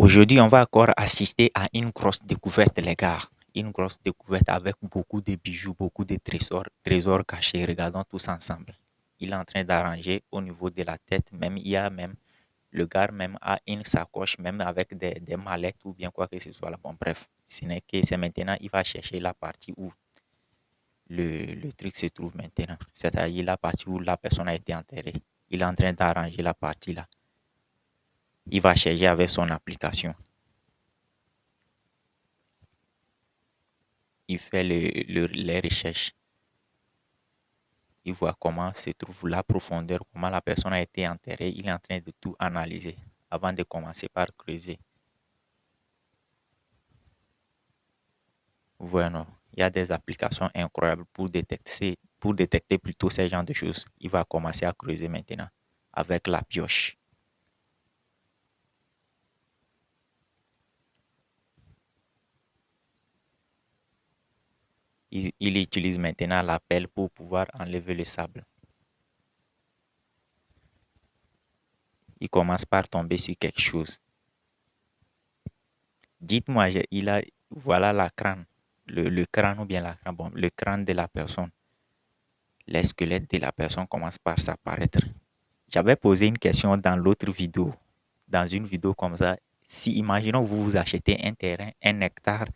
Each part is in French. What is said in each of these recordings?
Aujourd'hui, on va encore assister à une grosse découverte, les gars. Une grosse découverte avec beaucoup de bijoux, beaucoup de trésors cachés. Regardons tous ensemble. Il est en train d'arranger au niveau de la tête. Même, il y a même, le gars même a une sacoche, même avec des mallettes ou bien quoi que ce soit là. Bon, bref, c'est maintenant, il va chercher la partie où le truc se trouve maintenant. C'est-à-dire la partie où la personne a été enterrée. Il est en train d'arranger la partie là. Il va chercher avec son application. Il fait les recherches. Il voit comment se trouve la profondeur, comment la personne a été enterrée. Il est en train de tout analyser avant de commencer par creuser. Voilà, il y a des applications incroyables pour détecter plutôt ces genres de choses. Il va commencer à creuser maintenant avec la pioche. Il utilise maintenant la pelle pour pouvoir enlever le sable. Il commence par tomber sur quelque chose. Dites-moi, voilà la crâne, le crâne ou bien la crâne, bon, le crâne de la personne. Les squelettes de la personne commencent par s'apparaître. J'avais posé une question dans l'autre vidéo, dans une vidéo comme ça. Si, imaginons, vous achetez un terrain, 1 hectare,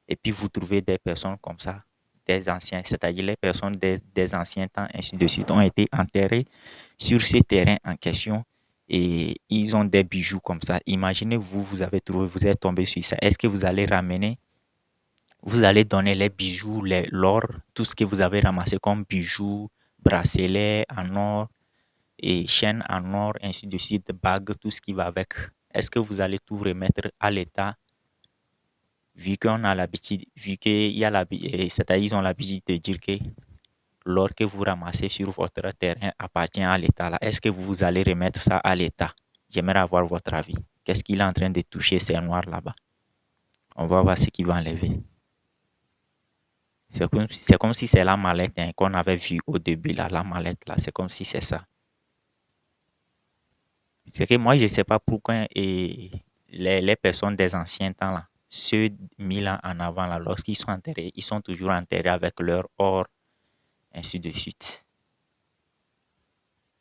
et puis vous trouvez des personnes comme ça, des anciens, c'est-à-dire les personnes des anciens temps, ainsi de suite, ont été enterrées sur ce terrain en question et ils ont des bijoux comme ça. Imaginez, vous avez trouvé, vous êtes tombé sur ça. Est-ce que vous allez ramener, vous allez donner les bijoux, l'or, tout ce que vous avez ramassé comme bijoux, bracelets en or et chaînes en or, ainsi de suite, bagues, tout ce qui va avec. Est-ce que vous allez tout remettre à l'état, vu qu'on a l'habitude, vu qu'il y a l'habitude, c'est-à-dire ils ont l'habitude de dire que l'or que vous ramassez sur votre terrain appartient à l'État là. Est-ce que vous allez remettre ça à l'État? J'aimerais avoir votre avis. Qu'est-ce qu'il est en train de toucher ces noirs là-bas? On va voir ce qu'il va enlever. C'est comme si c'est la mallette hein, qu'on avait vue au début là, la mallette là. C'est comme si c'est ça. C'est que moi, je ne sais pas pourquoi les personnes des anciens temps là, ceux 1000 ans en avant là, lorsqu'ils sont enterrés, ils sont toujours enterrés avec leur or, ainsi de suite.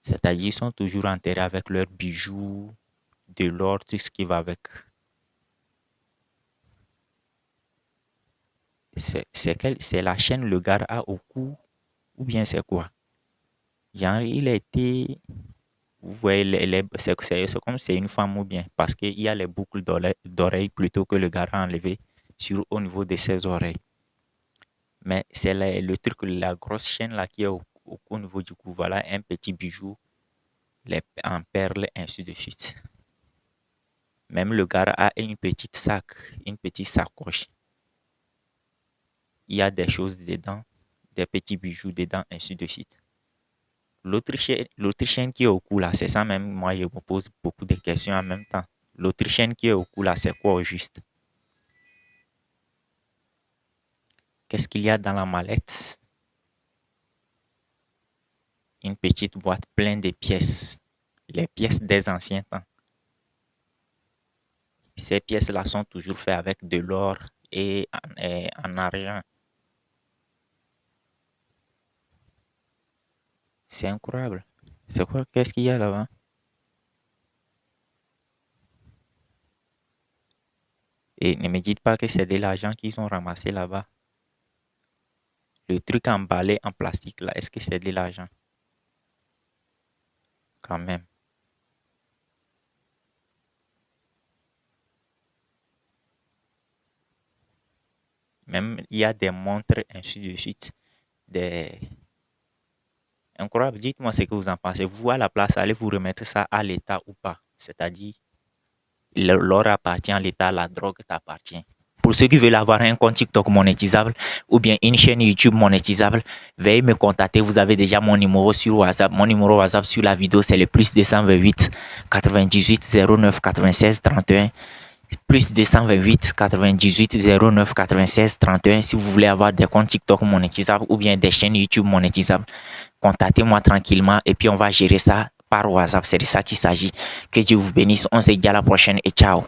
C'est-à-dire ils sont toujours enterrés avec leurs bijoux, de l'or, tout ce qui va avec. C'est la chaîne le gars a au cou ou bien c'est quoi? Genre, il a été... Vous voyez, c'est comme c'est une femme ou bien parce qu'il y a les boucles d'oreilles plutôt que le gars a enlevé au niveau de ses oreilles. Mais c'est le truc, la grosse chaîne là qui est au niveau du cou. Voilà un petit bijou, en perles, ainsi de suite. Même le gars a une petite sacoche. Il y a des choses dedans, des petits bijoux dedans, ainsi de suite. L'autre chaîne qui est au cou là, c'est ça même, moi je me pose beaucoup de questions en même temps. L'autre chaîne qui est au cou là, c'est quoi au juste? Qu'est-ce qu'il y a dans la mallette? Une petite boîte pleine de pièces. Les pièces des anciens temps. Ces pièces-là sont toujours faites avec de l'or et en argent. C'est incroyable. C'est quoi? Qu'est-ce qu'il y a là-bas? Et ne me dites pas que c'est de l'argent qu'ils ont ramassé là-bas. Le truc emballé en plastique là, est-ce que c'est de l'argent? Quand même. Même il y a des montres, ainsi de suite. Incroyable. Dites-moi ce que vous en pensez. Vous, à la place, allez vous remettre ça à l'État ou pas? C'est-à-dire, l'or appartient à l'État, la drogue t'appartient. Pour ceux qui veulent avoir un compte TikTok monétisable ou bien une chaîne YouTube monétisable, veuillez me contacter. Vous avez déjà mon numéro sur WhatsApp. Mon numéro WhatsApp sur la vidéo, c'est le plus 228 98 09 96 31. Plus 228 98 09 96 31. Si vous voulez avoir des comptes TikTok monétisables ou bien des chaînes YouTube monétisables, contactez-moi tranquillement et puis on va gérer ça par WhatsApp. C'est de ça qu'il s'agit. Que Dieu vous bénisse. On se dit à la prochaine et ciao.